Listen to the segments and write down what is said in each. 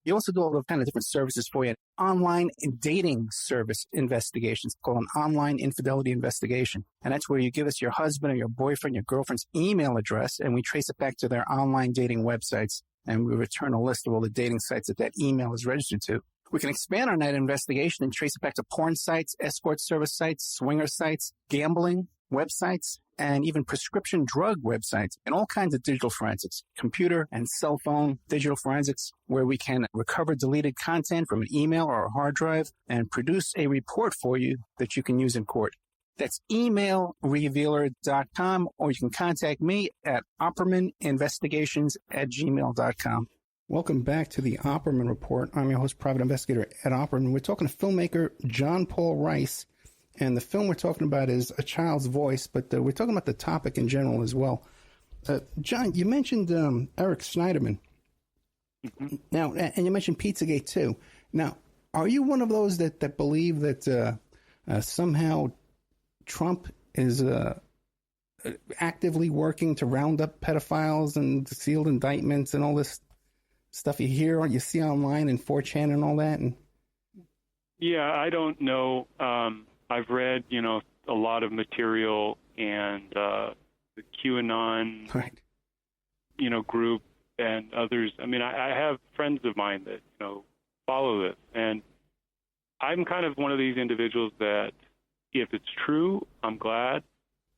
You also do all the kind of different services for you. Online dating service investigations called an online infidelity investigation. And that's where you give us your husband or your boyfriend, your girlfriend's email address, and we trace it back to their online dating websites. And we return a list of all the dating sites that email is registered to. We can expand on that investigation and trace it back to porn sites, escort service sites, swinger sites, gambling websites, and even prescription drug websites, and all kinds of digital forensics, computer and cell phone digital forensics, where we can recover deleted content from an email or a hard drive and produce a report for you that you can use in court. That's emailrevealer.com, or you can contact me at oppermaninvestigations@gmail.com. Welcome back to the Opperman Report. I'm your host, Private Investigator Ed Opperman. We're talking to filmmaker John Paul Rice, and the film we're talking about is A Child's Voice, but we're talking about the topic in general as well. John, you mentioned Eric Schneiderman. Mm-hmm. Now, and you mentioned Pizzagate too. Now, are you one of those that believe that somehow Trump is actively working to round up pedophiles and sealed indictments and all this stuff you hear or you see online and 4chan and all that? Yeah, I don't know. I've read, a lot of material, and the QAnon, right, group and others. I mean, I have friends of mine that, follow this, and I'm kind of one of these individuals that if it's true, I'm glad,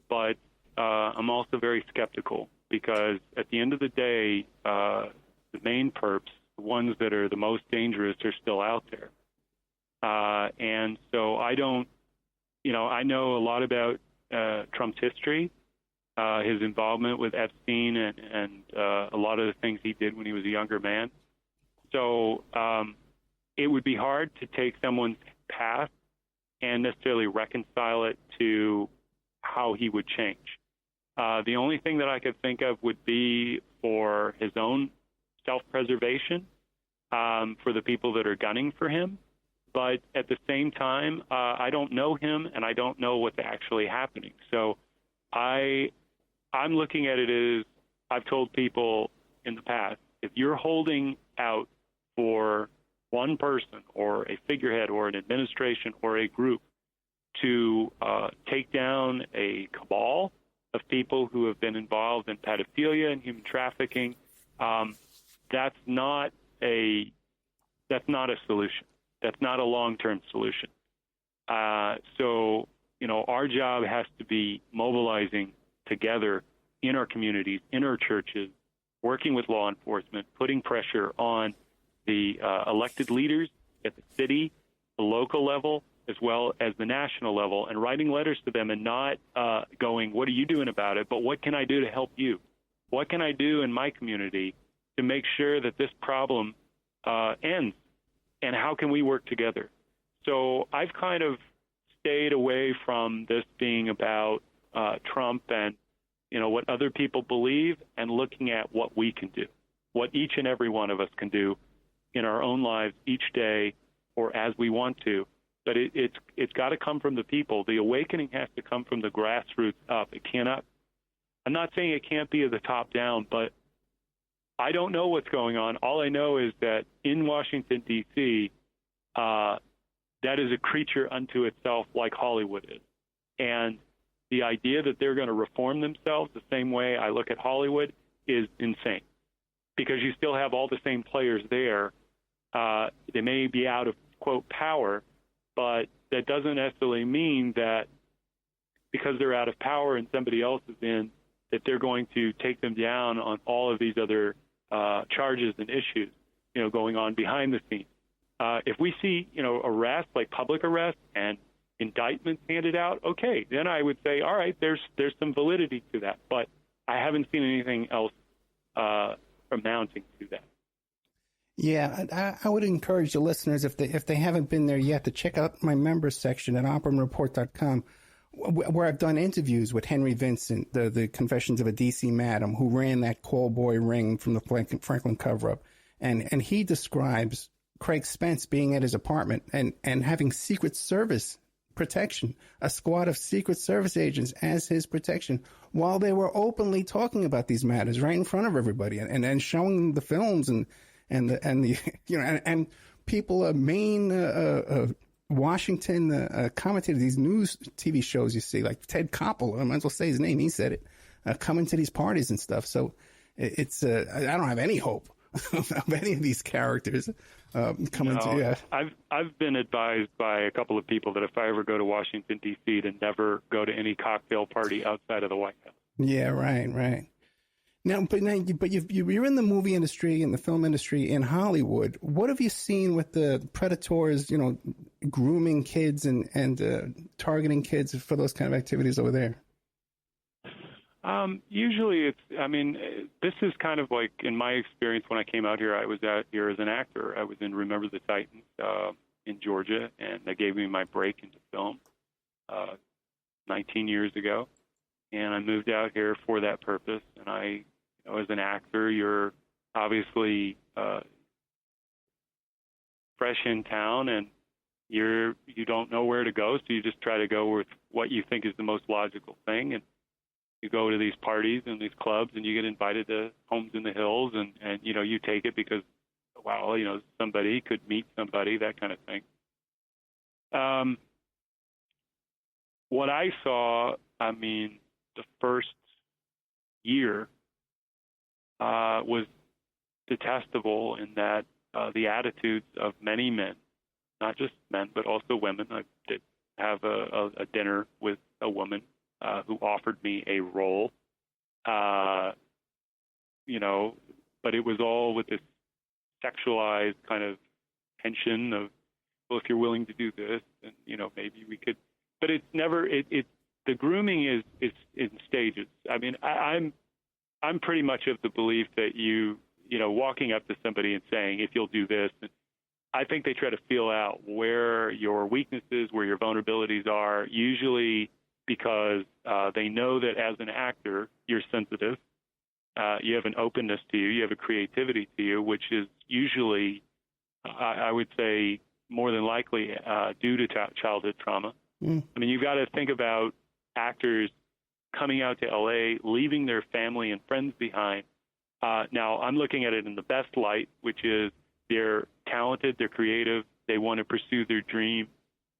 but I'm also very skeptical, because at the end of the day, the main perps, the ones that are the most dangerous, are still out there. And so I don't, I know a lot about Trump's history, his involvement with Epstein and a lot of the things he did when he was a younger man. So it would be hard to take someone's past and necessarily reconcile it to how he would change. The only thing that I could think of would be for his own self-preservation, for the people that are gunning for him. But at the same time, I don't know him, and I don't know what's actually happening. So I'm looking at it as, I've told people in the past, if you're holding out for one person or a figurehead or an administration or a group to take down a cabal of people who have been involved in pedophilia and human trafficking, that's not a solution. That's not a long-term solution. So, our job has to be mobilizing together in our communities, in our churches, working with law enforcement, putting pressure on the elected leaders at the city, the local level, as well as the national level, and writing letters to them and not going, what are you doing about it, but what can I do to help you? What can I do in my community to make sure that this problem ends? And how can we work together? So I've kind of stayed away from this being about Trump and, what other people believe, and looking at what we can do, what each and every one of us can do in our own lives each day or as we want to. But it's got to come from the people. The awakening has to come from the grassroots up. It cannot. I'm not saying it can't be at the top down, but I don't know what's going on. All I know is that in Washington, D.C., that is a creature unto itself, like Hollywood is. And the idea that they're going to reform themselves the same way I look at Hollywood is insane, because you still have all the same players there. They may be out of, quote, power, but that doesn't necessarily mean that because they're out of power and somebody else is in, that they're going to take them down on all of these other charges and issues, going on behind the scenes. If we see, arrests, like public arrests and indictments handed out, okay, then I would say, all right, there's some validity to that. But I haven't seen anything else amounting to that. Yeah, I would encourage the listeners, if they haven't been there yet, to check out my members section at OppermanReport.com, where I've done interviews with Henry Vincent, the Confessions of a D.C. Madam, who ran that call boy ring from the Franklin cover-up. And he describes Craig Spence being at his apartment and having Secret Service protection, a squad of Secret Service agents as his protection, while they were openly talking about these matters right in front of everybody and showing the films and and and people, Maine, Washington commentators, these news TV shows you see, like Ted Koppel, I might as well say his name, he said it, coming to these parties and stuff. So it's I don't have any hope of any of these characters coming to. Yeah. I've been advised by a couple of people that if I ever go to Washington D.C. to never go to any cocktail party outside of the White House. Yeah, right. But you're in the movie industry and the film industry in Hollywood. What have you seen with the predators, grooming kids and targeting kids for those kind of activities over there? Usually this is kind of like, in my experience when I came out here, I was out here as an actor. I was in Remember the Titans in Georgia, and they gave me my break into film 19 years ago. And I moved out here for that purpose, and as an actor, you're obviously fresh in town, and you don't know where to go, so you just try to go with what you think is the most logical thing. And you go to these parties and these clubs, and you get invited to homes in the hills, and you take it because, wow, somebody could meet somebody, that kind of thing. What I saw, the first year was detestable in that the attitudes of many men, not just men, but also women. I did have a dinner with a woman who offered me a role, but it was all with this sexualized kind of tension of, well, if you're willing to do this, then, maybe we could, but it's never, the grooming is in stages. I'm pretty much of the belief that walking up to somebody and saying, if you'll do this, and I think they try to feel out where your weaknesses, where your vulnerabilities are, usually because they know that as an actor, you're sensitive. You have an openness to you. You have a creativity to you, which is usually, I would say, more than likely due to childhood trauma. You've got to think about actors coming out to L.A., leaving their family and friends behind. Now, I'm looking at it in the best light, which is they're talented, they're creative, they want to pursue their dream,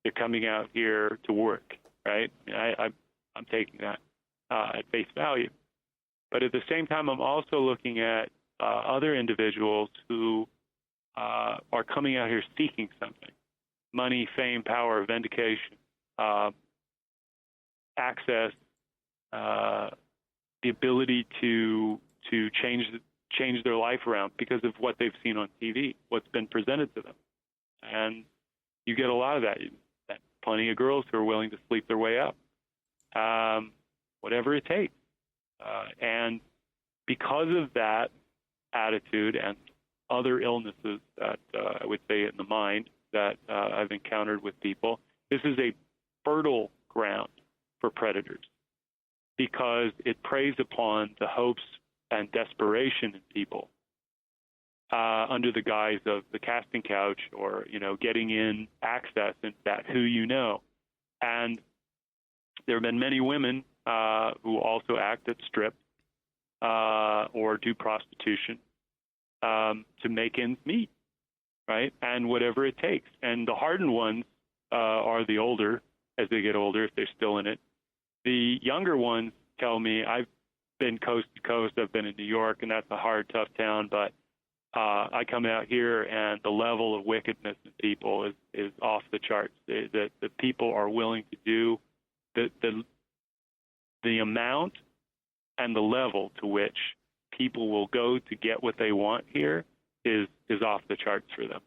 they're coming out here to work, right? I'm taking that at face value. But at the same time, I'm also looking at other individuals who are coming out here seeking something: money, fame, power, vindication, access, the ability to change their life around because of what they've seen on TV, what's been presented to them. And you get a lot of that. Plenty of girls who are willing to sleep their way up, whatever it takes. And because of that attitude and other illnesses that I would say in the mind that I've encountered with people, this is a fertile ground for predators because it preys upon the hopes and desperation in people under the guise of the casting couch or, getting in access and that who you know. And there have been many women who also act at strip or do prostitution to make ends meet, right? And whatever it takes. And the hardened ones are the older, as they get older, if they're still in it. The younger ones tell me, I've been coast to coast, I've been in New York, and that's a hard, tough town, but I come out here and the level of wickedness in people is off the charts. The people are willing to do the amount and the level to which people will go to get what they want here is off the charts for them.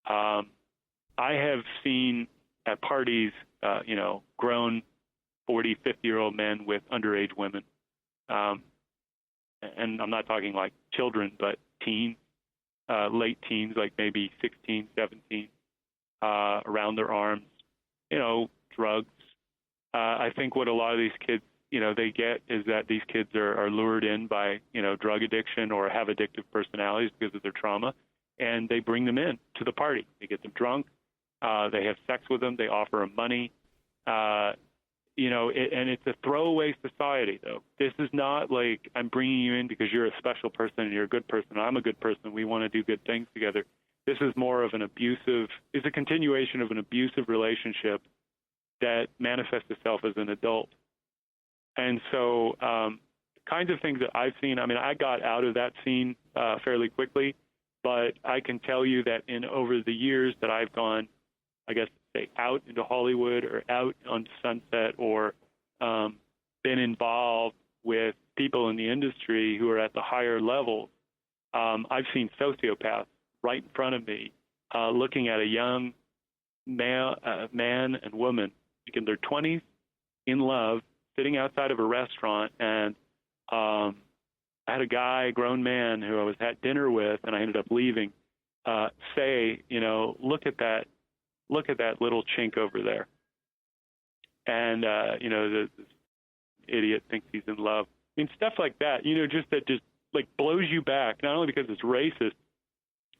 I have seen at parties, grown 40, 50-year-old men with underage women. And I'm not talking like children, but teens, late teens, like maybe 16, 17, around their arms, drugs. I think what a lot of these kids, they get is that these kids are lured in by, drug addiction or have addictive personalities because of their trauma, and they bring them in to the party. They get them drunk. They have sex with them. They offer them money. and it's a throwaway society, though. This is not like I'm bringing you in because you're a special person and you're a good person. I'm a good person. We want to do good things together. This is more of it's a continuation of an abusive relationship that manifests itself as an adult. And so kinds of things that I've seen, I mean, I got out of that scene fairly quickly, but I can tell you that over the years that I've gone, I guess, say, out into Hollywood or out on Sunset or been involved with people in the industry who are at the higher levels, I've seen sociopaths right in front of me looking at a young man and woman in their 20s, in love, sitting outside of a restaurant, and I had a grown man who I was at dinner with, and I ended up leaving, say, look at that little chink over there. And, the idiot thinks he's in love. I mean, stuff like that, just like blows you back, not only because it's racist,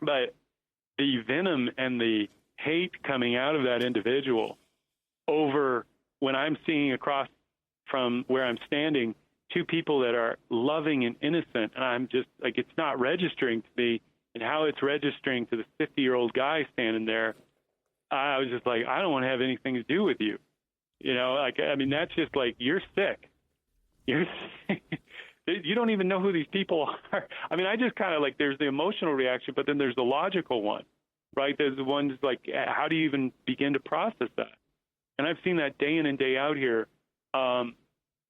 but the venom and the hate coming out of that individual over when I'm seeing across from where I'm standing two people that are loving and innocent, and I'm just like, it's not registering to me, and how it's registering to the 50-year-old guy standing there. I was just like, I don't want to have anything to do with you. That's just like, you're sick. You're sick. You don't even know who these people are. I mean, I just kind of like, there's the emotional reaction, but then there's the logical one, right? There's the ones like, how do you even begin to process that? And I've seen that day in and day out here.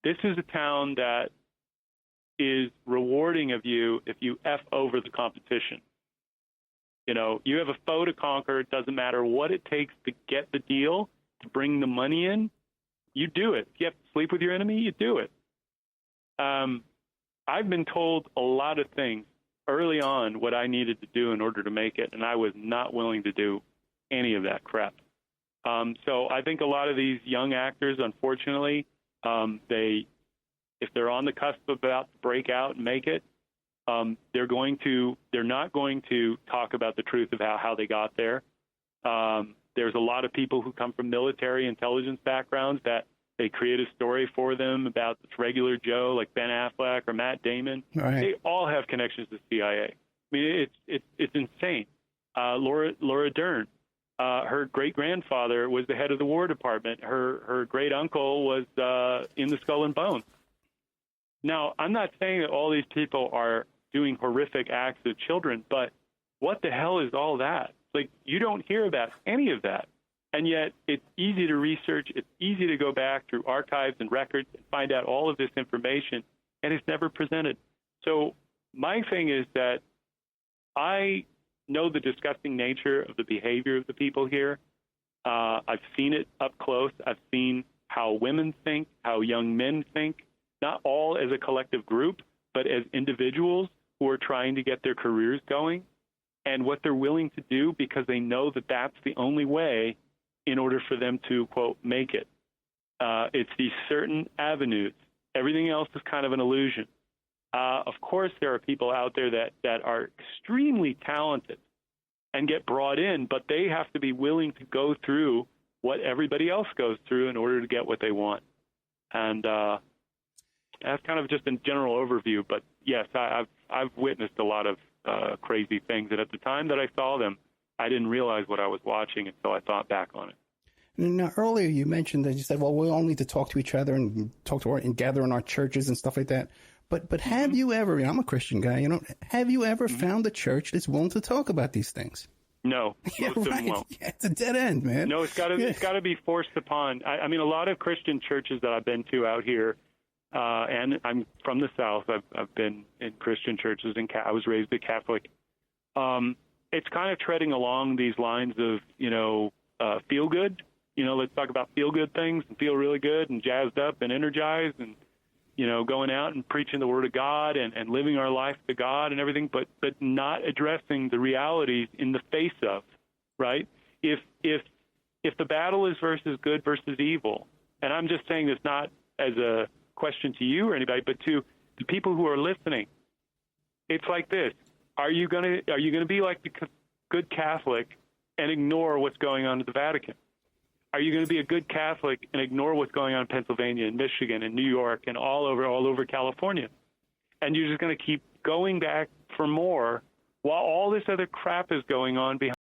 This is a town that is rewarding of you if you F over the competition. You have a foe to conquer. It doesn't matter what it takes to get the deal, to bring the money in. You do it. If you have to sleep with your enemy, you do it. I've been told a lot of things early on what I needed to do in order to make it, and I was not willing to do any of that crap. So I think a lot of these young actors, unfortunately, if they're on the cusp about to break out and make it, they're not going to talk about the truth of how they got there. There's a lot of people who come from military intelligence backgrounds that they create a story for them about this regular Joe, like Ben Affleck or Matt Damon. Right. They all have connections to CIA. I mean, it's insane. Laura Dern, her great-grandfather was the head of the War Department. Her great-uncle was in the Skull and Bones. Now, I'm not saying that all these people are doing horrific acts of children, but what the hell is all that? Like, you don't hear about any of that. And yet it's easy to research. It's easy to go back through archives and records and find out all of this information, and it's never presented. So my thing is that I know the disgusting nature of the behavior of the people here. I've seen it up close. I've seen how women think, how young men think, not all as a collective group, but as individuals who are trying to get their careers going, and what they're willing to do because they know that that's the only way in order for them to, quote, make it. It's these certain avenues. Everything else is kind of an illusion. Of course, there are people out there that are extremely talented and get brought in, but they have to be willing to go through what everybody else goes through in order to get what they want. And that's kind of just a general overview. But yes, I've witnessed a lot of crazy things, and at the time that I saw them, I didn't realize what I was watching until I thought back on it. Now, earlier you mentioned that you said, well, we all need to talk to each other and and gather in our churches and stuff like that. But have you ever, I'm a Christian guy, have you ever found a church that's willing to talk about these things? No, most of them won't. Yeah, it's a dead end, man. No, it's got to be forced upon. I mean, a lot of Christian churches that I've been to out here, and I'm from the South. I've been in Christian churches, and I was raised a Catholic. It's kind of treading along these lines of, feel good. Let's talk about feel good things and feel really good and jazzed up and energized and, going out and preaching the word of God and living our life to God and everything, but not addressing the realities in the face of, right? If the battle is versus good versus evil, and I'm just saying this not as a question to you or anybody, but to the people who are listening, it's like this. Are you going to be like the good Catholic and ignore what's going on at the Vatican? Are you going to be a good Catholic and ignore what's going on in Pennsylvania and Michigan and New York and all over California? And you're just going to keep going back for more while all this other crap is going on behind